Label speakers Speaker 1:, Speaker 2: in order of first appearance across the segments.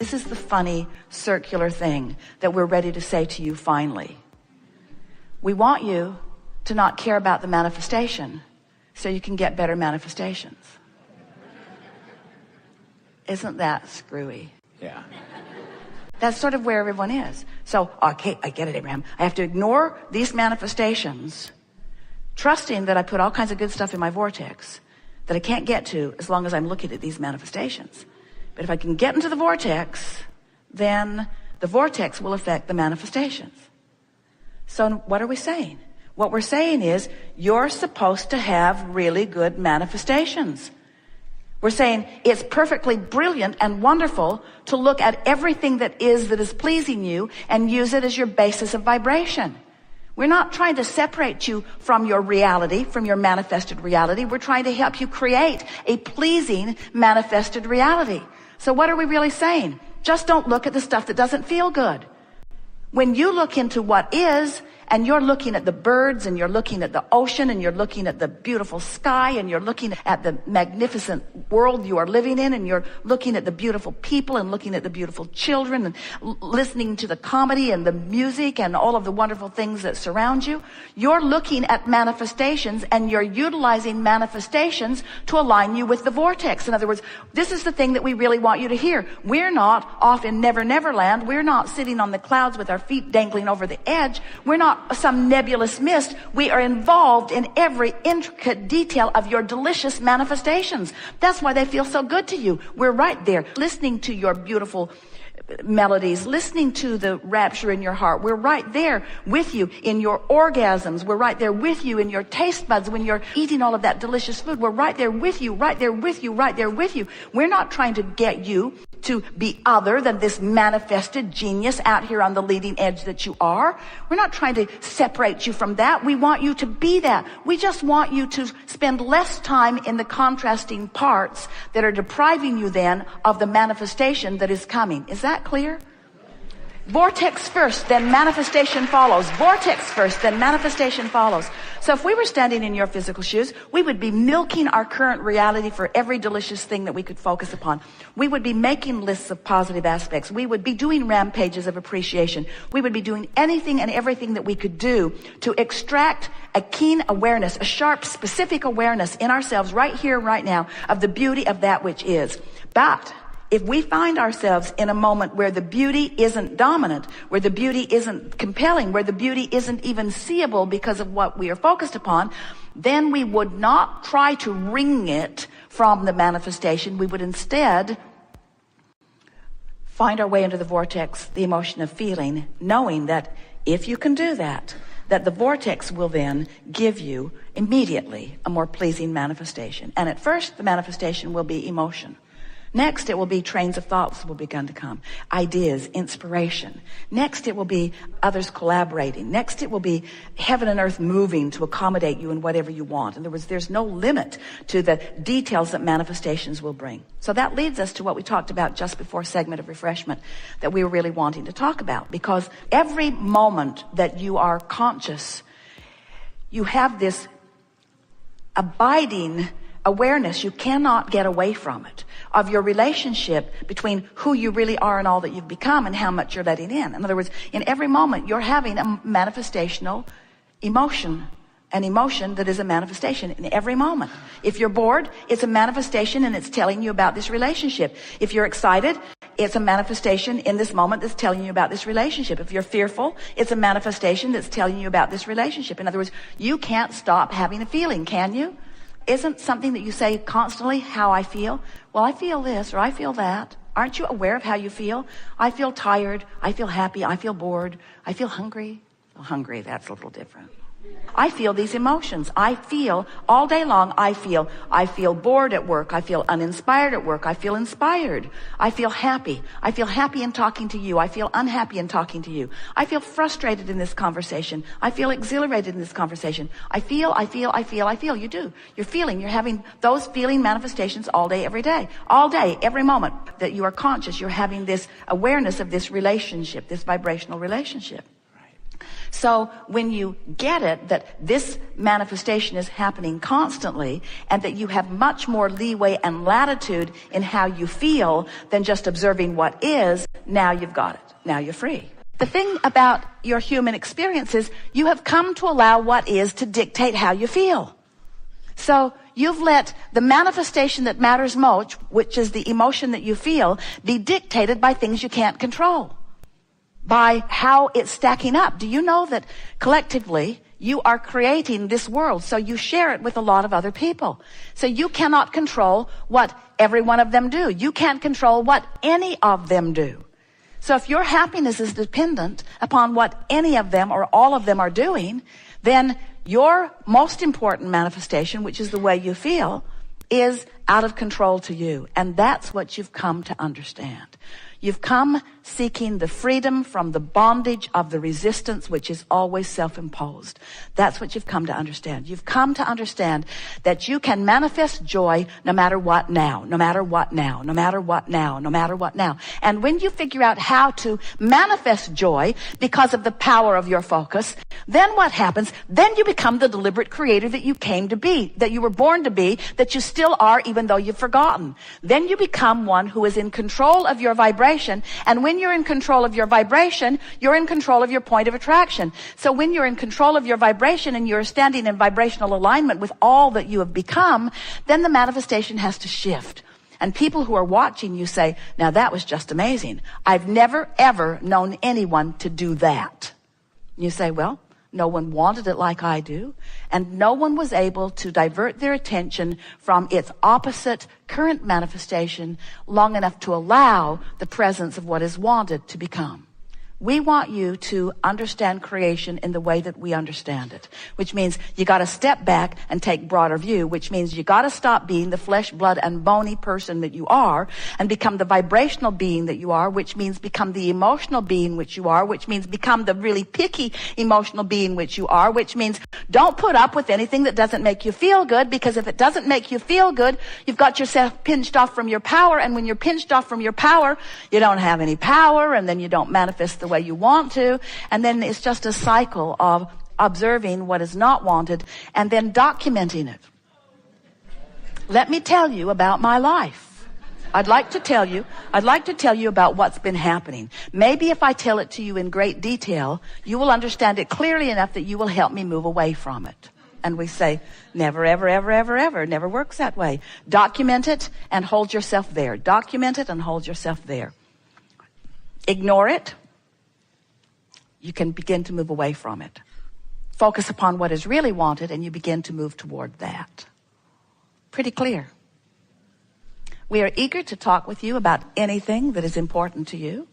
Speaker 1: This is the funny circular thing that we're ready to say to you finally. We want you to not care about the manifestation so you can get better manifestations. Isn't that screwy?
Speaker 2: Yeah.
Speaker 1: That's sort of where everyone is. So, okay, I get it, Abraham. I have to ignore these manifestations, trusting that I put all kinds of good stuff in my vortex that I can't get to as long as I'm looking at these manifestations. But if I can get into the vortex, then the vortex will affect the manifestations. So what are we saying? What we're saying is you're supposed to have really good manifestations. We're saying it's perfectly brilliant and wonderful to look at everything that is pleasing you and use it as your basis of vibration. We're not trying to separate you from your reality, from your manifested reality. We're trying to help you create a pleasing manifested reality. So what are we really saying? Just don't look at the stuff that doesn't feel good. When you look into what is, and you're looking at the birds, and you're looking at the ocean, and you're looking at the beautiful sky, and you're looking at the magnificent world you are living in, and you're looking at the beautiful people, and looking at the beautiful children, and listening to the comedy and the music and all of the wonderful things that surround you, you're looking at manifestations, and you're utilizing manifestations to align you with the vortex. In other words, this is the thing that we really want you to hear. We're not off in Never Never Land. We're not sitting on the clouds with our feet dangling over the edge. We're not some nebulous mist. We are involved in every intricate detail of your delicious manifestations. That's why they feel so good to you. We're right there listening to your beautiful melodies, listening to the rapture in your heart. We're right there with you in your orgasms. We're right there with you in your taste buds when you're eating all of that delicious food. We're right there with you, right there with you, right there with you. We're not trying to get you to be other than this manifested genius out here on the leading edge that you are. We're not trying to separate you from that. We want you to be that. We just want you to spend less time in the contrasting parts that are depriving you then of the manifestation that is coming. Is that clear? Vortex first, then manifestation follows. Vortex first, then manifestation follows. So if we were standing in your physical shoes, we would be milking our current reality for every delicious thing that we could focus upon. We would be making lists of positive aspects. We would be doing rampages of appreciation. We would be doing anything and everything that we could do to extract a keen awareness, a sharp, specific awareness in ourselves right here, right now, of the beauty of that which is. But if we find ourselves in a moment where the beauty isn't dominant, where the beauty isn't compelling, where the beauty isn't even seeable because of what we are focused upon, then we would not try to wring it from the manifestation. We would instead find our way into the vortex, the emotion of feeling, knowing that if you can do that, that the vortex will then give you immediately a more pleasing manifestation. And at first, the manifestation will be emotion. Next, it will be trains of thoughts will begin to come. Ideas, inspiration. Next, it will be others collaborating. Next, it will be heaven and earth moving to accommodate you in whatever you want. In other words, there's no limit to the details that manifestations will bring. So that leads us to what we talked about just before segment of refreshment that we were really wanting to talk about. Because every moment that you are conscious, you have this abiding awareness, you cannot get away from it, of your relationship between who you really are and all that you've become and how much you're letting in. In other words, in every moment, you're having a manifestational emotion, an emotion that is a manifestation in every moment. If you're bored, it's a manifestation and it's telling you about this relationship. If you're excited, it's a manifestation in this moment that's telling you about this relationship. If you're fearful, it's a manifestation that's telling you about this relationship. In other words, you can't stop having a feeling, can you? Isn't something that you say constantly how I feel? Well, I feel this or I feel that. Aren't you aware of how you feel? I feel tired. I feel happy. I feel bored. I feel hungry. Well, hungry, that's a little different. I feel these emotions. I feel all day long. I feel bored at work. I feel uninspired at work. I feel inspired. I feel happy. I feel happy in talking to you. I feel unhappy in talking to you. I feel frustrated in this conversation. I feel exhilarated in this conversation. I feel. You do. You're feeling. You're having those feeling manifestations all day, every day. All day, every moment that you are conscious, you're having this awareness of this relationship, this vibrational relationship. So when you get it, that this manifestation is happening constantly, and that you have much more leeway and latitude in how you feel than just observing what is, now you've got it. Now you're free. The thing about your human experience is you have come to allow what is to dictate how you feel. So you've let the manifestation that matters most, which is the emotion that you feel, be dictated by things you can't control, by how it's stacking up. Do you know that collectively you are creating this world, so you share it with a lot of other people. So you cannot control what every one of them do. You can't control what any of them do. So if your happiness is dependent upon what any of them or all of them are doing, then your most important manifestation, which is the way you feel, is out of control to you. And that's what you've come to understand. You've come seeking the freedom from the bondage of the resistance, which is always self-imposed. That's what you've come to understand. You've come to understand that you can manifest joy no matter what now, no matter what now, no matter what now, no matter what now. And when you figure out how to manifest joy because of the power of your focus, then what happens? Then you become the deliberate creator that you came to be, that you were born to be, that you still are even though you've forgotten. Then you become one who is in control of your vibration. And when you're in control of your vibration, you're in control of your point of attraction. So when you're in control of your vibration and you're standing in vibrational alignment with all that you have become, then the manifestation has to shift. And people who are watching you say, now that was just amazing. I've never, ever known anyone to do that. You say, well, no one wanted it like I do, and no one was able to divert their attention from its opposite current manifestation long enough to allow the presence of what is wanted to become. We want you to understand creation in the way that we understand it, which means you got to step back and take broader view, which means you got to stop being the flesh, blood, and bony person that you are and become the vibrational being that you are, which means become the emotional being which you are, which means become the really picky emotional being which you are, which means don't put up with anything that doesn't make you feel good, because if it doesn't make you feel good, you've got yourself pinched off from your power, and when you're pinched off from your power, you don't have any power, and then you don't manifest the way you want to, and then it's just a cycle of observing what is not wanted and then documenting it. Let me tell you about my life. I'd like to tell you about what's been happening. Maybe if I tell it to you in great detail, you will understand it clearly enough that you will help me move away from it. And we say, never, ever, ever, ever, ever. It never works that way. Document it and hold yourself there. Document it and hold yourself there. Ignore it. You can begin to move away from it. Focus upon what is really wanted, and you begin to move toward that. Pretty clear. We are eager to talk with you about anything that is important to you.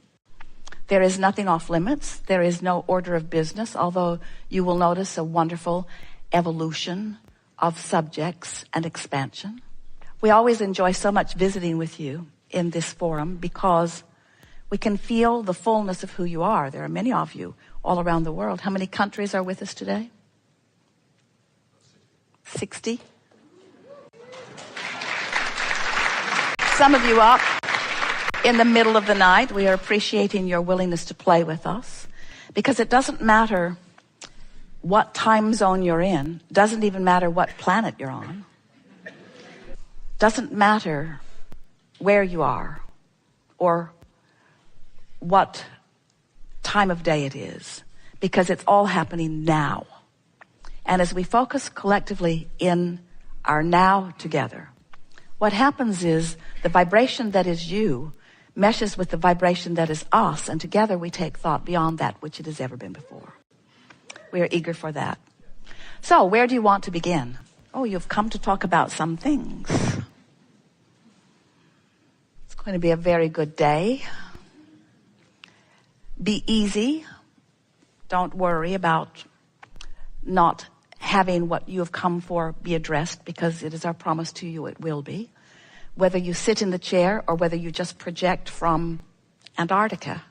Speaker 1: There is nothing off limits. There is no order of business, although you will notice a wonderful evolution of subjects and expansion. We always enjoy so much visiting with you in this forum because we can feel the fullness of who you are. There are many of you all around the world. How many countries are with us today? 60. Some of you up in the middle of the night. We are appreciating your willingness to play with us, because it doesn't matter what time zone you're in. It doesn't even matter what planet you're on. It doesn't matter where you are or what time of day it is, because it's all happening now. And as we focus collectively in our now together, what happens is the vibration that is you meshes with the vibration that is us, and together we take thought beyond that which it has ever been before. We are eager for that. So where do you want to begin? Oh, you've come to talk about some things. It's going to be a very good day. Be easy. Don't worry about not having what you have come for be addressed, because it is our promise to you it will be. Whether you sit in the chair or whether you just project from Antarctica,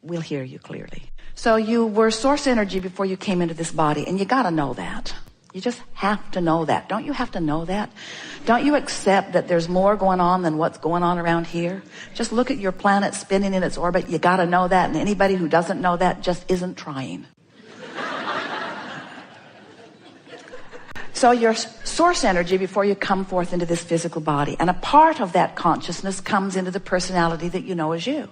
Speaker 1: we'll hear you clearly. So you were source energy before you came into this body, and you got to know that. You just have to know that. Don't you have to know that? Don't you accept that there's more going on than what's going on around here? Just look at your planet spinning in its orbit. You got to know that. And anybody who doesn't know that just isn't trying. So your source energy before you come forth into this physical body. And a part of that consciousness comes into the personality that you know as you.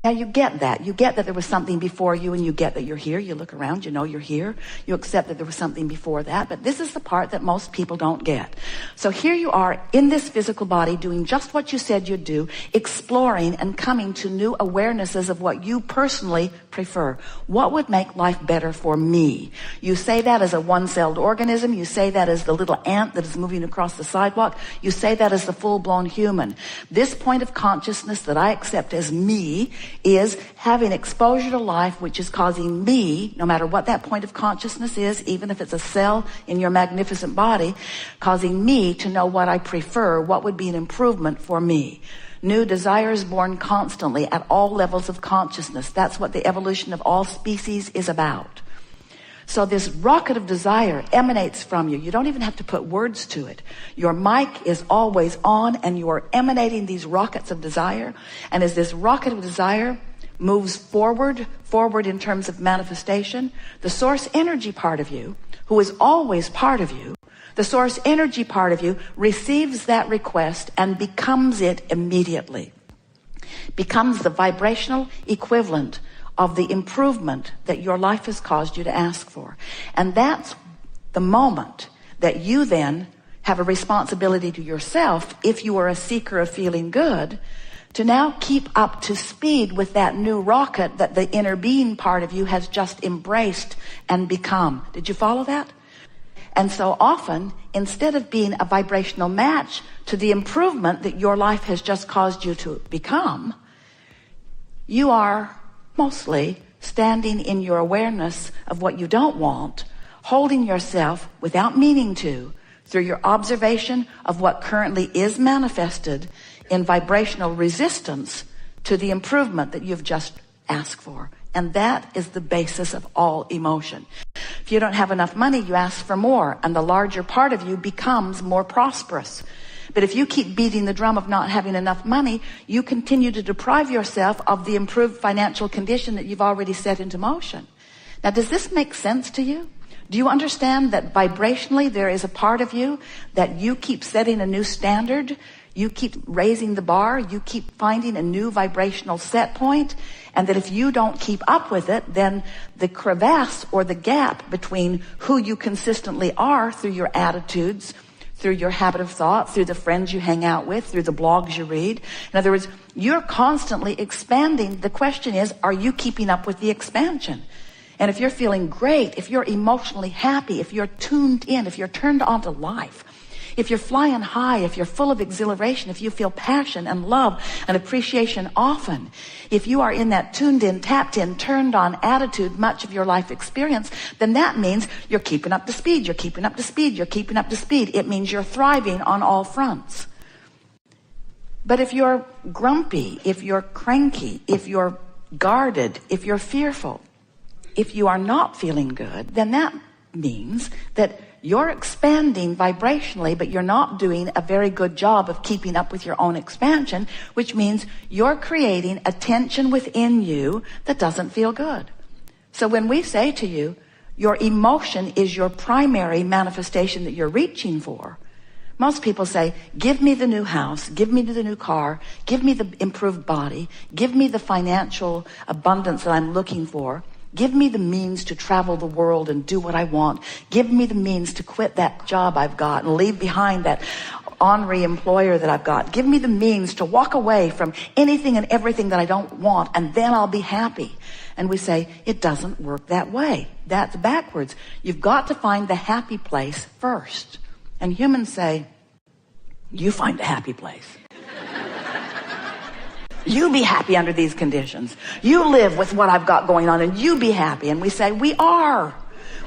Speaker 1: Now you get that. You get that there was something before you, and you get that you're here. You look around, you know you're here. You accept that there was something before that. But this is the part that most people don't get. So here you are in this physical body doing just what you said you'd do, exploring and coming to new awarenesses of what you personally prefer. What would make life better for me? You say that as a one-celled organism. You say that as the little ant that is moving across the sidewalk. You say that as the full-blown human. This point of consciousness that I accept as me is having exposure to life, which is causing me, no matter what that point of consciousness is, even if it's a cell in your magnificent body, causing me to know what I prefer, what would be an improvement for me. New desires born constantly at all levels of consciousness. That's what the evolution of all species is about. So this rocket of desire emanates from you. You don't even have to put words to it. Your mic is always on, and you are emanating these rockets of desire. And as this rocket of desire moves forward in terms of manifestation, the source energy part of you, who is always part of you, the source energy part of you receives that request and becomes it immediately. Becomes the vibrational equivalent of the improvement that your life has caused you to ask for. And that's the moment that you then have a responsibility to yourself, if you are a seeker of feeling good, to now keep up to speed with that new rocket that the inner being part of you has just embraced and become. Did you follow that? And so often, instead of being a vibrational match to the improvement that your life has just caused you to become, you are mostly standing in your awareness of what you don't want, holding yourself without meaning to, through your observation of what currently is manifested in vibrational resistance to the improvement that you've just asked for. And that is the basis of all emotion. If you don't have enough money, you ask for more, and the larger part of you becomes more prosperous. But if you keep beating the drum of not having enough money, you continue to deprive yourself of the improved financial condition that you've already set into motion. Now, does this make sense to you? Do you understand that vibrationally there is a part of you that you keep setting a new standard? You keep raising the bar. You keep finding a new vibrational set point. And that if you don't keep up with it, then the crevasse or the gap between who you consistently are through your attitudes, through your habit of thought, through the friends you hang out with, through the blogs you read. In other words, you're constantly expanding. The question is, are you keeping up with the expansion? And if you're feeling great, if you're emotionally happy, if you're tuned in, if you're turned on to life, if you're flying high, if you're full of exhilaration, if you feel passion and love and appreciation often, if you are in that tuned in, tapped in, turned on attitude much of your life experience, then that means you're keeping up to speed, you're keeping up to speed, you're keeping up to speed. It means you're thriving on all fronts. But if you're grumpy, if you're cranky, if you're guarded, if you're fearful, if you are not feeling good, then that means that you're expanding vibrationally, but you're not doing a very good job of keeping up with your own expansion, which means you're creating a tension within you that doesn't feel good. So when we say to you, your emotion is your primary manifestation that you're reaching for, most people say, give me the new house, give me the new car, give me the improved body, give me the financial abundance that I'm looking for. Give me the means to travel the world and do what I want. Give me the means to quit that job I've got and leave behind that ornery employer that I've got. Give me the means to walk away from anything and everything that I don't want, and then I'll be happy. And we say, it doesn't work that way. That's backwards. You've got to find the happy place first. And humans say, you find a happy place. You be happy under these conditions. You live with what I've got going on and you be happy. And we say, we are.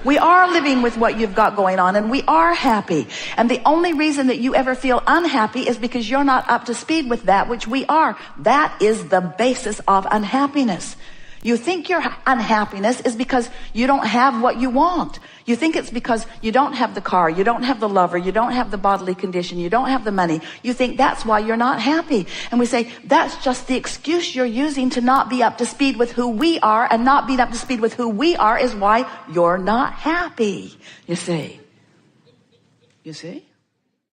Speaker 1: We are living with what you've got going on and we are happy. And the only reason that you ever feel unhappy is because you're not up to speed with that which we are. That is the basis of unhappiness. You think your unhappiness is because you don't have what you want. You think it's because you don't have the car, you don't have the lover, you don't have the bodily condition, you don't have the money. You think that's why you're not happy. And we say, that's just the excuse you're using to not be up to speed with who we are, and not being up to speed with who we are is why you're not happy, you see. You see?